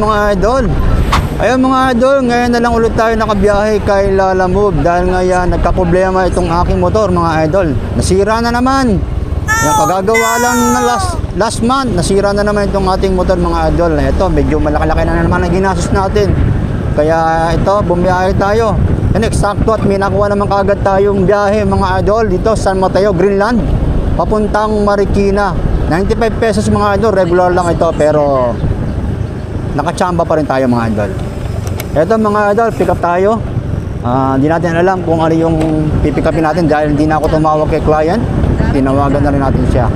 Mga idol, ayun mga idol, ngayon na lang ulit tayo nakabiyahe kay Lalamove dahil ngayon nagka-problema itong aking motor mga idol. Nasira na naman. Yung kagagawa lang na last month, nasira na naman itong ating motor mga idol. Ito, medyo malaki-laki na naman ang ginastos natin. Kaya ito, bumiyahe tayo. Yan, eksakto at may nakuha naman kagad tayong biyahe mga idol dito San Mateo, Greenland, papuntang Marikina. 95 pesos mga idol, regular lang ito pero nakachamba pa rin tayo mga idol. Ito mga idol, pick up tayo. Hindi natin alam kung ano yung pipick upin natin dahil hindi na ako tumawag kay client. Tinawagan na rin natin siya.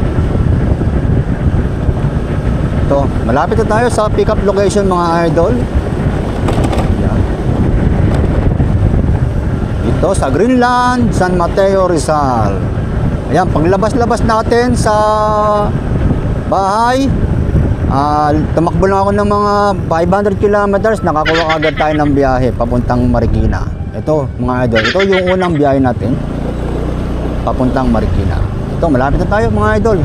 Ito, malapit na tayo sa pick up location mga idol. Yan. Ito sa Greenland, San Mateo, Rizal. Ayan, paglabas-labas natin sa bahay, tumakbo lang ako ng mga 500 kilometers, nakakuha agad tayo ng biyahe papuntang Marikina. Ito mga idol, ito yung unang biyahe natin papuntang Marikina. Ito, malapit na tayo mga idol.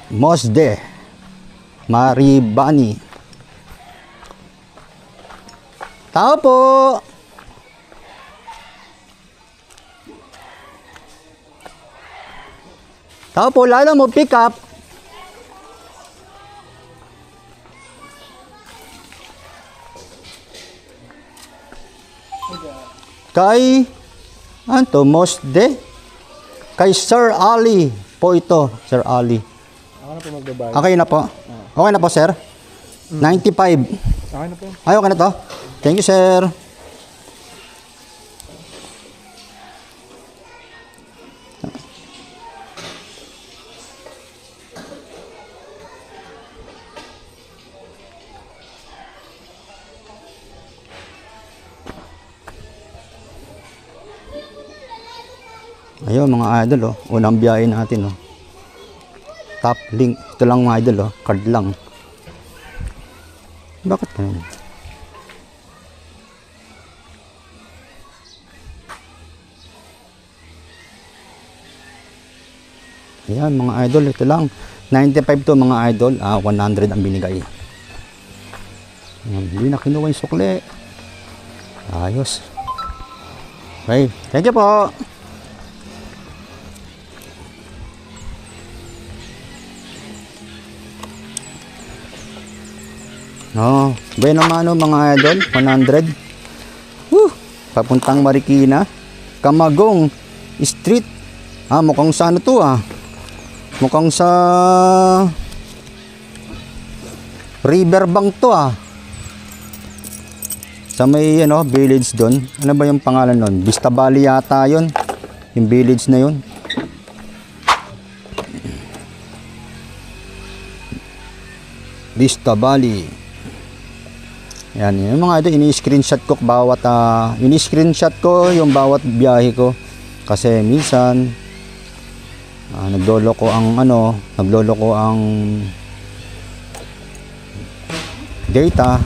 Mosde Maribani. Tao po. Tao po, lalo mo pick up. Kay Anto Mosde. Kay Sir Ali po ito, Sir Ali. Ako na po magbabayad. Okay na po. Okay na po, sir. 95. Okay na po. Ay, okay na to. Thank you, sir. Ayun mga idol, unang biyahe natin. Top link. Ito lang mga idol, card lang. Bakit ganun? Ayan mga idol, ito lang. 95 to mga idol, 100 ang binigay. Hindi na kinuha yung sukle. Ayos. Okay, thank you po. Bueno mano mga idol, 100. Papuntang Marikina, Camagong Street. Mukhang sa ano to mukhang sa Riverbank to sa may village doon. Ano ba yung pangalan nun? Vista Valley yata yun, yung village na yun. Vista Valley. Yan, yung mga ito, ini-screenshot ko bawat ini-screenshot ko yung bawat biyahe ko kasi minsan nagloloko ang data.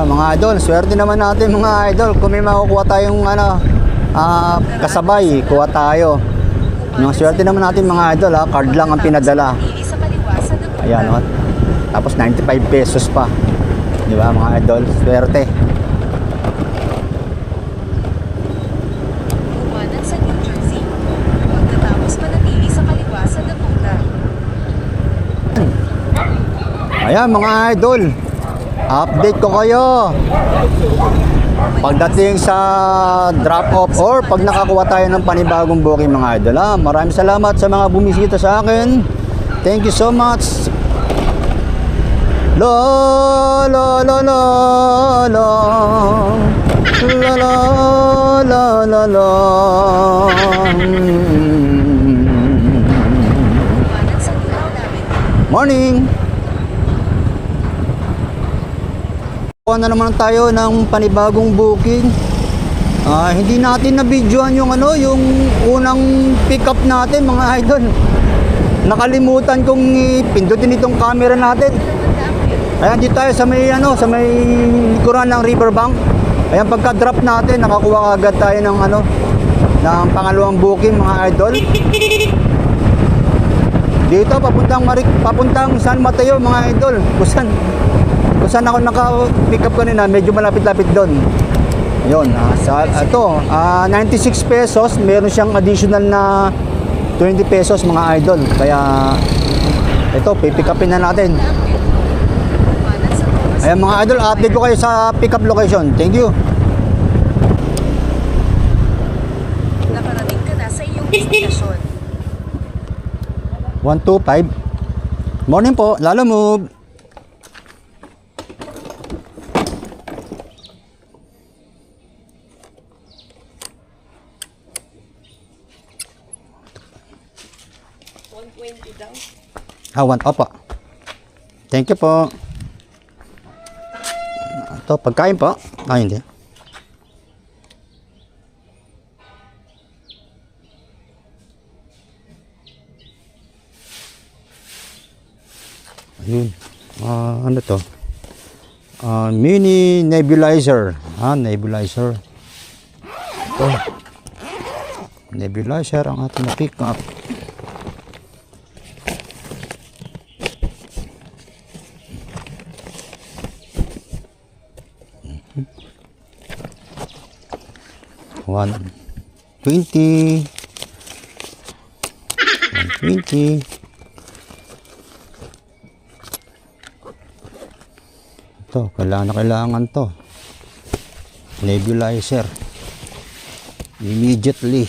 Mga idol, swerte naman natin mga idol kung may makukuha tayong kasabay, kuha tayo. Yung swerte naman natin mga idol, card lang ang pinadala. Ayan, tapos 95 pesos pa. Di ba mga idol, swerte. Umanan sa New Jersey, pagkatapos manatili sa kaliwa sa Dakota. Ayan mga idol, update ko kayo pagdating sa drop off or pag nakakuha tayo ng panibagong booking mga idol. Maraming salamat sa mga bumisita sa akin. Thank you so much. La la la la la la la la la. Morning. Kuha na naman tayo ng panibagong booking. Hindi natin na-videoan yung yung unang pick up natin mga idol. Nakalimutan kong pindutin itong camera natin. Ayan, dito tayo sa may sa may likuran ng riverbank. Ayan, pagka-drop natin, nakakuha agad tayo ng ng pangalawang booking mga idol. Dito papuntang San Mateo mga idol. Kung saan ako naka-pick up kanina, medyo malapit-lapit doon. Yun, ito, 96 pesos, meron siyang additional na 20 pesos mga idol. Kaya ito, pipick upin na natin. Ayan mga idol, update ko kayo sa pick up location. Thank you. Nakarating ka na sa iyong destinasyon. 125. Morning po, Lala Move. Opo. Thank you po. Ito, pagkain po. Hindi. Ayun. Ano to? Mini nebulizer. Nebulizer. Ito. Nebulizer ang ating pick up. $120. Ito, kailangan to. Nebulizer. Immediately.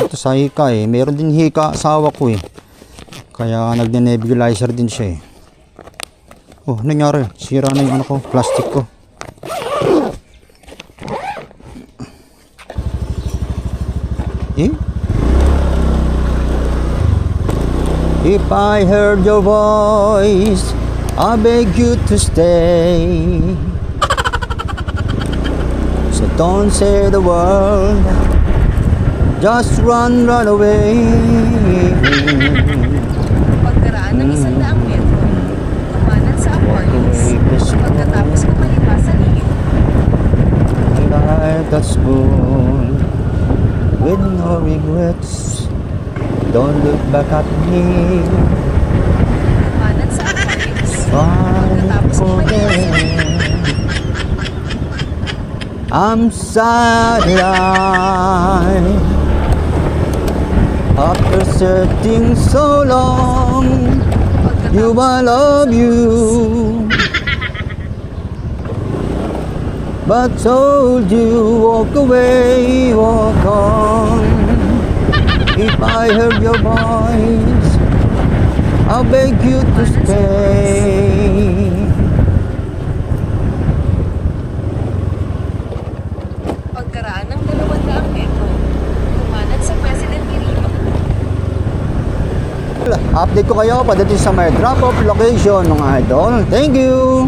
Ito sa hika meron din hika asawa ko kaya nagne-nebulizer din siya Oh, nangyari? Sira na yung plastic ko. If I heard your voice, I beg you to stay. So don't say the word, just run away. Pagkaraan ng 100 metro, kumanan sa apartments. Pagkatapos kumaliwa sa liyo. Light that spoon with no regrets. Don't look back at me. Kumanan sa apartments. Pagkatapos kumaliwa sa liyo. I'm sidelined after searching so long. You, I love you, but told you walk away, walk on. If I heard your voice, I'll beg you to stay. Pagkaraan ng 200 metro, kumanan sa President Quirino. Update ko kayo pagdating sa may drop-off location mga idol. Thank you!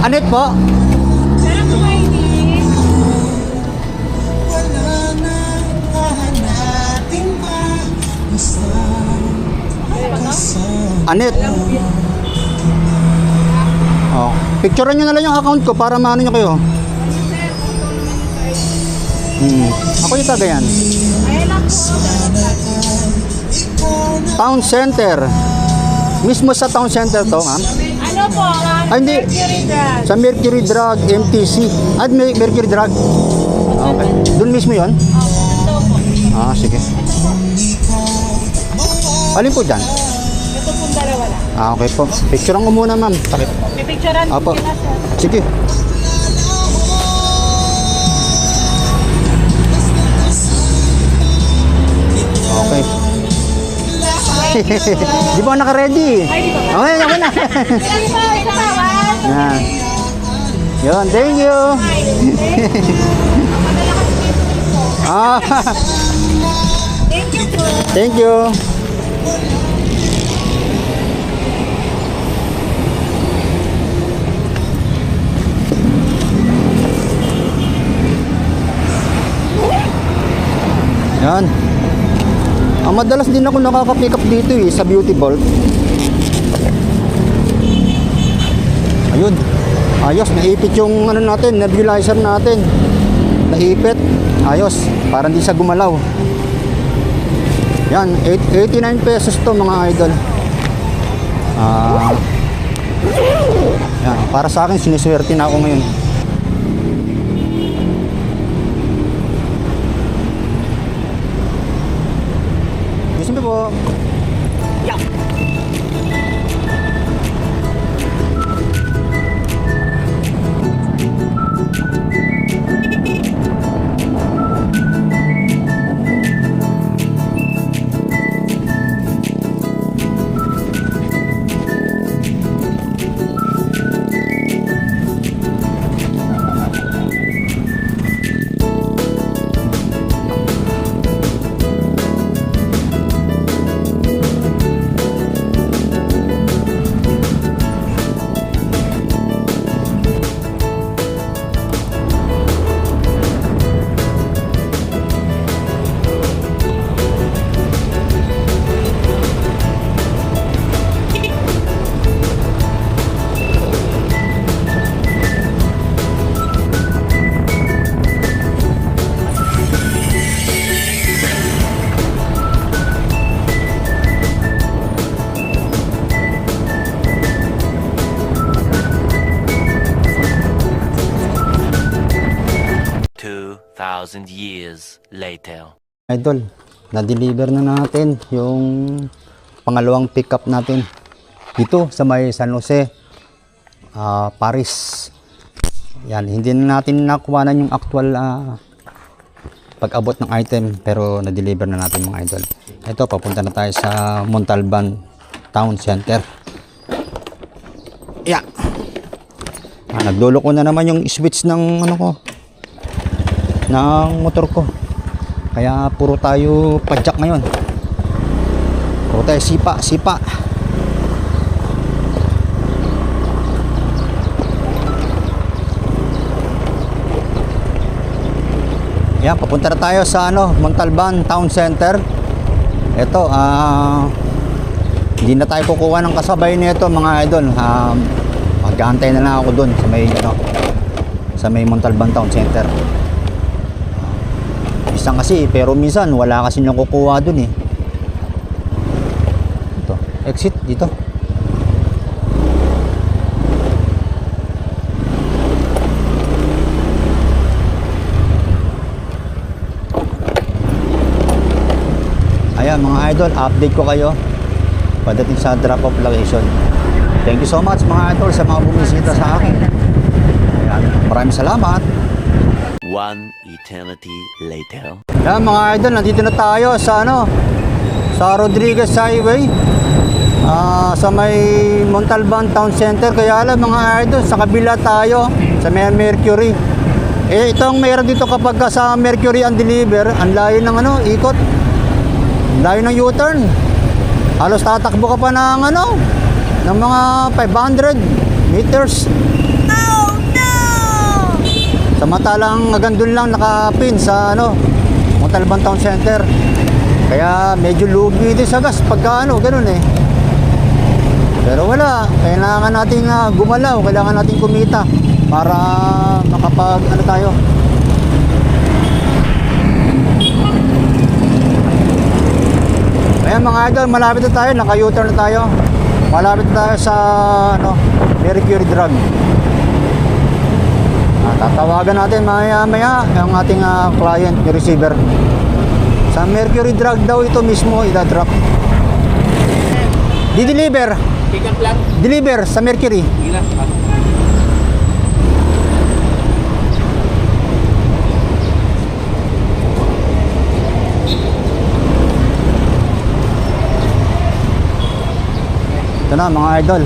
Anit po? Anit. Oh, picturean nyo na lang yung account ko para maano nyo kayo. Ako yung taga yan. Town Center. Mismo sa Town Center to, ma'am? Ano po, Hindi. Mercury Drug. Sa Mercury Drug MTC. Mercury Drug. Okay. Doon mismo yon? Ito po. Sige. Alin po dyan? Ito pong dalawa lang. Okay po. Picturean ko muna, ma'am. Takip. May picturean Apo. sila, sir. Sige. Okay. Di ba ako naka-ready? Ay, di ba ba? Okay, ako na. Ilan po? Isa pa, one. Yan. Yun, thank you. Ah, Thank you po. thank you. Yan. Ang madalas din ako nakaka-pick up dito sa Beauty Vault. Ayun. Ayos, naipit yung natin, nebulizer natin. Naipit. Ayos, para hindi siya gumalaw. Yan, 89 pesos to mga idol. Yan, para sa akin siniswerte na ako ngayon. Gusto mo po? Thousand years later. Idol, na-deliver na natin yung pangalawang pickup natin dito sa may San Jose, Paris. Yan, hindi na natin nakuhanan yung actual pag-abot ng item, pero na-deliver na natin mga idol. Ito, papunta na tayo sa Montalban Town Center. Yeah. Nagdulo ko na naman yung switch ng ng motor ko, kaya puro tayo padjak ngayon, puro tayo sipa. Yan, papunta na tayo sa Montalban Town Center. Ito, hindi na tayo kukuha ng kasabay nito mga idol. Mag-aantay na lang ako dun sa may Montalban Town Center. Minsan kasi, pero minsan wala kasi nakukuha dun eh. Ito, exit dito. Ayan mga idol, update ko kayo pagdating sa drop-off location. Thank you so much mga idol sa mga bumisita sa akin. Ayan, maraming salamat. One eternity later. Yan mga idol, nandito na tayo sa sa Rodriguez Highway, sa may Montalban Town Center. Kaya alam mga idol, sa kabila tayo sa may Mercury. Itong mayroon dito kapag sa Mercury ang deliver, ang layo ng ikot, layo ng U-turn. Halos tatakbo ka pa ng ng mga 500 meters. Samantalang hanggang doon lang nakapin sa Montalban Town Center. Kaya medyo lugi din sa gas pagka ganun eh. Pero wala, kailangan natin gumalaw, kailangan natin kumita para makapag tayo. Ayan mga idol, malapit na tayo, naka-U-turn na tayo. Malapit na tayo sa Mercury Drug. Tatawagan natin maya yung ating client, yung receiver. Sa Mercury Drug daw ito mismo idadrop. Di-deliver. Pick up lang. Deliver sa Mercury. Sige lang. Ito na mga idol.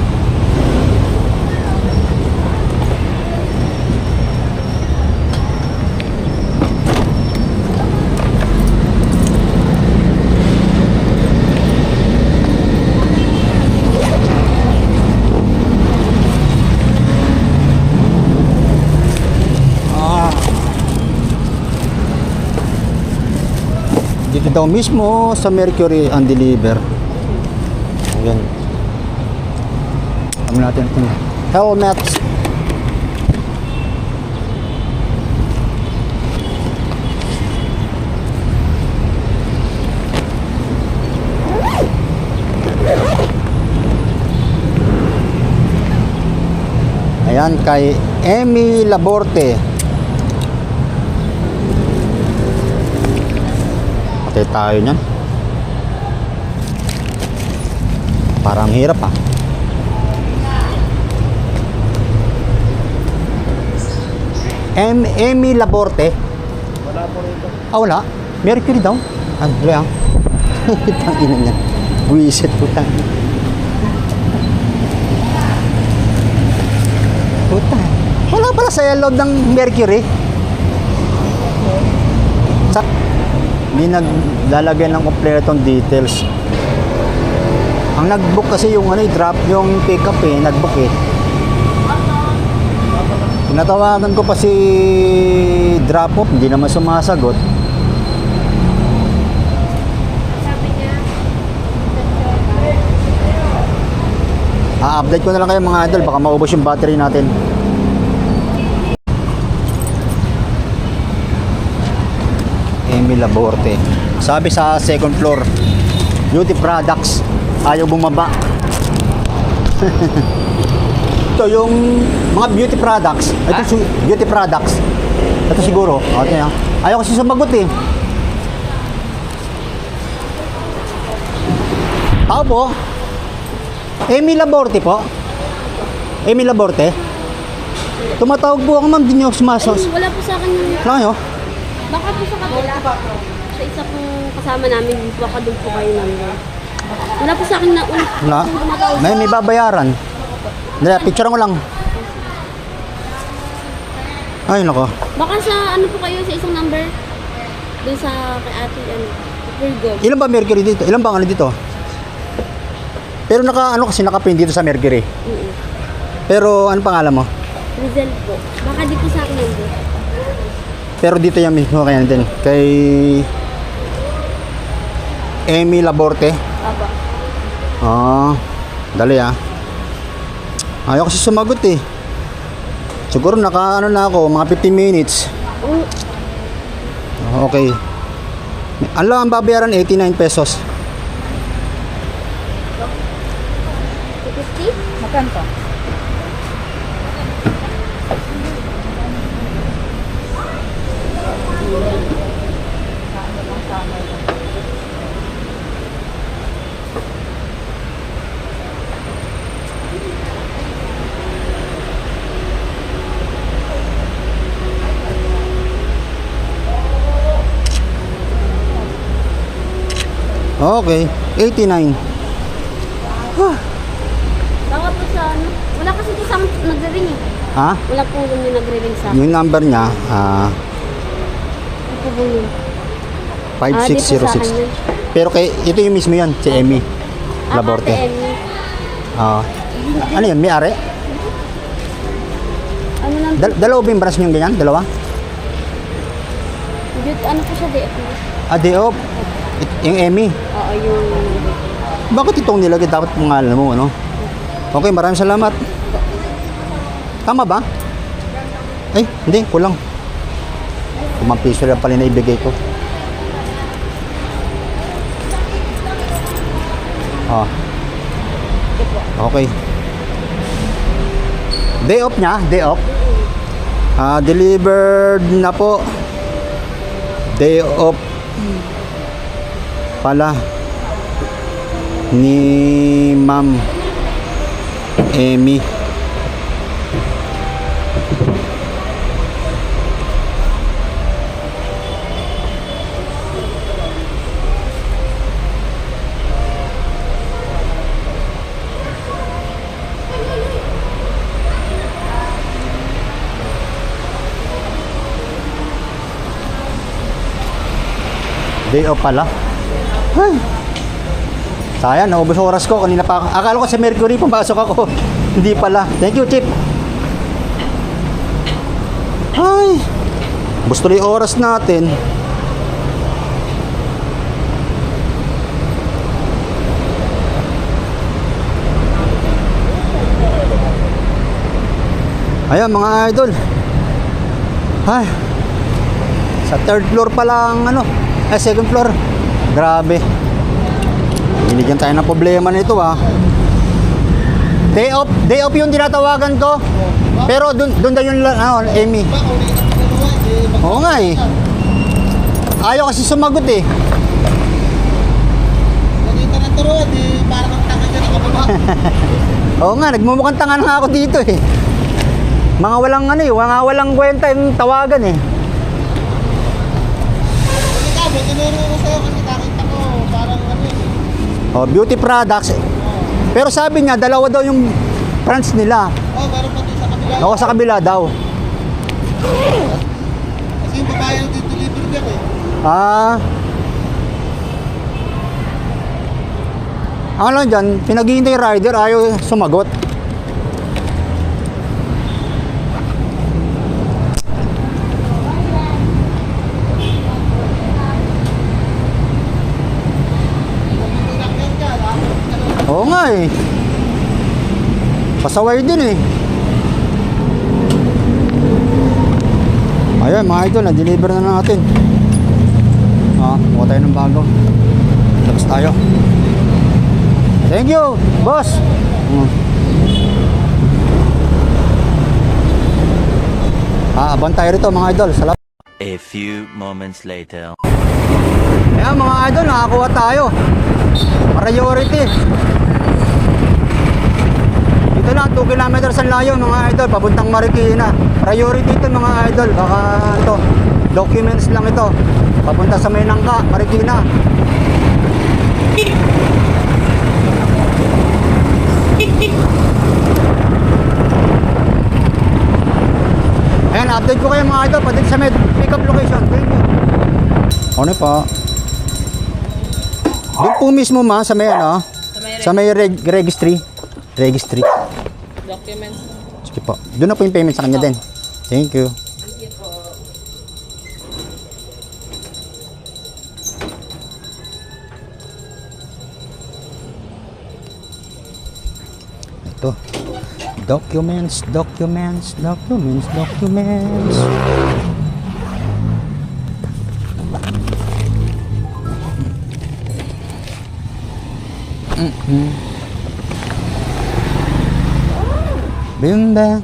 Dito daw mismo sa Mercury and Deliver. Ayan. Ano natin itong helmets. Ayan, kay Emmy Laborte. Patay tayo niyan. Parang hirap ah. Emmy Laborte. Wala po rito. Ah, wala. Mercury daw. Ano yan? Tangina niya. Buisit po tayo. Puta. Wala pala sa loob ng Mercury. Hindi naglalagay ng kompletong details. Ang nag-book kasi yung drop, yung pick-up nag-book Tinatawagan ko pa si drop-off, hindi naman sumasagot. Update ko na lang kayo mga idol, baka maubos yung battery natin. Emmy Laborte. Sabi sa second floor, beauty products, ayaw bumaba. Ito yung mga beauty products. Ito beauty products. Ito siguro. Okay, ayaw kasi sumagot Tao po? Emmy Laborte po? Emmy Laborte? Tumatawag po ako ma'am, di niyo sumasagot. Wala po sa akin yung... Wala kayo? Baka po sa kabila. Sa isa pong kasama namin, baka doon po kayo namin. Wala po sa akin na... Wala? May babayaran. Dala, picture mo lang. Ay, nako. Baka sa ano po kayo, sa isang number? Doon sa kay ate, Virgo. Ilan ba Mercury dito? Ilan ba dito? Pero kasi naka-pin dito sa Mercury. Pero ano pangalan mo? Rizal po. Baka di po sa akin number. Pero dito yung mismo kaya din. Kay Emmy Laborte. Aba. Dali ayaw kasi sumagot Siguro naka na ako, mga 15 minutes. Okay. Ang babayaran 89 pesos. 50? Magkanto? Okay, 89. Baka po sa ano? Wala kasi po sa akin nagre-ring Ha? Wala po yung nagre-ring sa akin. Yung number niya, Ano po yun? Di po sa akin 5606. yun. Pero ito yung mismo yan, si Emmy Laborte. Ate Emmy. Ano yun, may-ari? Ano lang? Dalawa ba yung branch niyong ganyan? Dalawa? Ano po siya, DF? Day off. Yung Emmy. Oo, yung... Bakit itong nilagay dapat pangalan mo, ano? Okay, maraming salamat. Tama ba? Ay, hindi, kulang. 5 piso lang pala na ibigay ko. Okay. Day off niya, day off. Delivered na po. Day off pala ni Ma'am Emmy. Day off pala. Ay. Sayang, naubos oras ko. Kanina pa. Akala ko sa Mercury pumasok ako. Hindi pala. Thank you, Chip. Ay. Gusto rin oras natin. Ayan mga idol. Ay. Sa third floor pa lang second floor. Grabe. Binigyan tayo ng problema nito Day off yung tinatawagan ko. Pero dun daw yung Amy. Oo nga eh. Ayaw kasi sumagot eh. Nakita ng turuan, parang ang tanga dyan nakababa. Oo nga, nagmumukhang tanga na ako dito eh. Mga walang kwenta yung tawagan eh. Kasi ka, tinuro ko sa'yo kasi nakita ko, parang Beauty products. Pero sabi niya, dalawa daw yung branch nila. meron pa din sa kabila. Ako sa kabila daw. Kasi yung babae ang dito-dito dyan Ano lang dyan, pinaghihintay yung rider, ayaw sumagot. Oo nga eh. Pasaway din eh. Ayun mga idol, na-deliver na natin. Kuha tayo ng bago. Labas tayo. Thank you, boss. Abang tayo rito mga idol. Salamat. A few moments later. Ayan mga idol, nakakuha tayo. Priority. Dito lang, 2 kilometers ang layo mga idol, papuntang Marikina. Priority ito mga idol. Baka documents lang ito. Papunta sa Maynangka, Marikina. Ayan, update ko kayo mga idol pati sa pick up location. Thank you. Ano pa? Doon po mismo sa may sa may registry. Documents. Sige po. Doon na po yung payment sa kanya din. Thank you. Ito. Documents. Been back,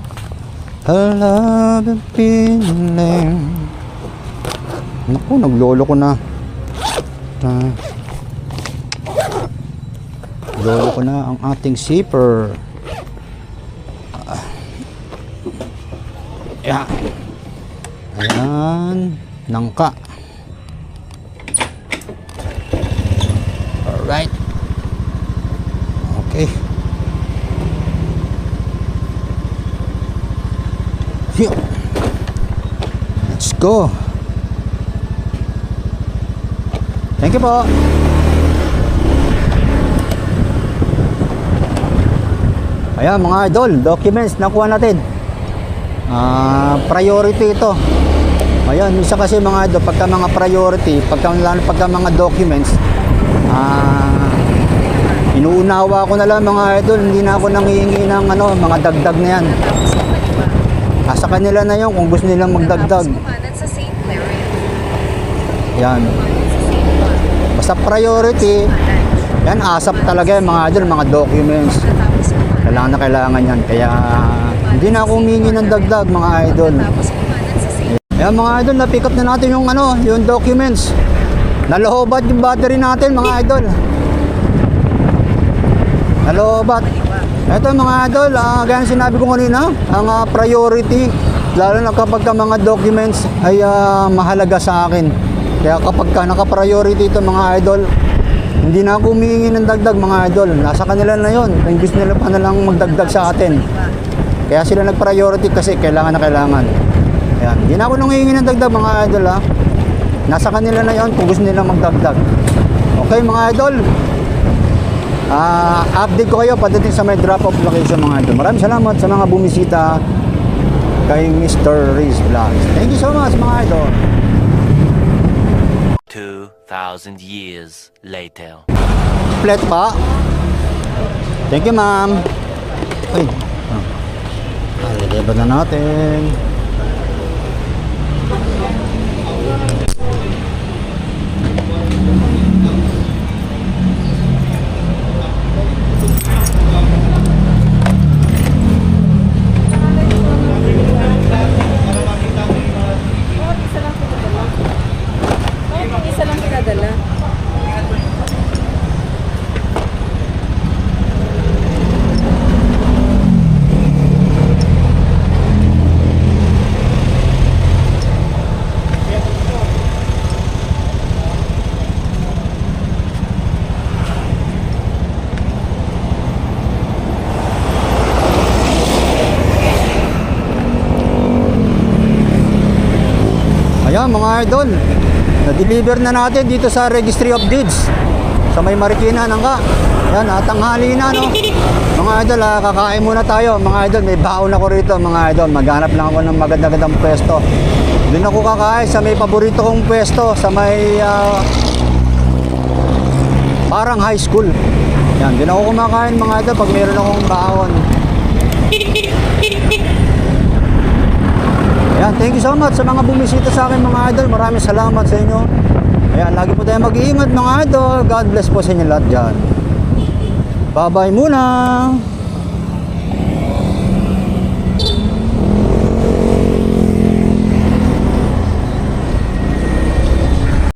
I love the feeling. Naku, naglolo ko na. Naglolo ko na ang ating zipper. Ayan. Ayan. Nangka. Alright. Okay. Here. Let's go. Thank you po. Ayan mga idol, documents nakuha natin. Priority ito. Ayan, isa kasi mga idol, pagka mga priority, pagka mga documents, inuunawa ko na lang mga idol, hindi na ako nangihingi ng mga dagdag na yan. Sa kanila na yun kung gusto nilang magdagdag. Sa St. Clair. Yan. Basta priority, yan asap talaga yung mga idol, mga documents. Kailangan yan. Kaya hindi na ako humingi ng dagdag mga idol. Ayan mga idol, na-pick up na natin yung yung documents. Nalobat yung battery natin mga idol. Nalobat. Ito mga idol, gaya sinabi ko kanina, ang priority, lalo na kapag mga documents ay mahalaga sa akin. Kaya kapag naka-priority ito mga idol, hindi na ako humihingi ng dagdag mga idol. Nasa kanila na yon. Kung gusto nila pa na lang magdagdag sa atin. Kaya sila nag-priority kasi kailangan na kailangan. Ayan. Hindi na ako nanghihingi ng dagdag mga idol Nasa kanila na yon kung gusto nila magdagdag. Okay mga idol. Update ko kayo pagdating sa may drop-off location mga idol. Maraming salamat sa mga bumisita kay Mr. Riz Vlogs. Thank you so much mga idol. 2,000 years later. Plate pa. Thank you ma'am. Uy. Deliver na natin. Isa lang pinadala. Ayan mga idol, na-deliver na natin dito sa Registry of Deeds sa may Marikina Nangka. Ayan, tanghali na no. Mga idol, kakain muna tayo. Mga idol, may baon ako rito mga idol. Maghanap lang ako ng magandang pwesto. Doon ako kakain sa may paborito kong pwesto sa may parang high school. Ayan, doon ako kumakain mga idol pag meron akong baon. Ayan, thank you so much sa mga bumisita sa akin mga idol. Maraming salamat sa inyo. Ayan, lagi po tayo mag-iingat mga idol. God bless po sa inyo lahat dyan. Bye-bye muna.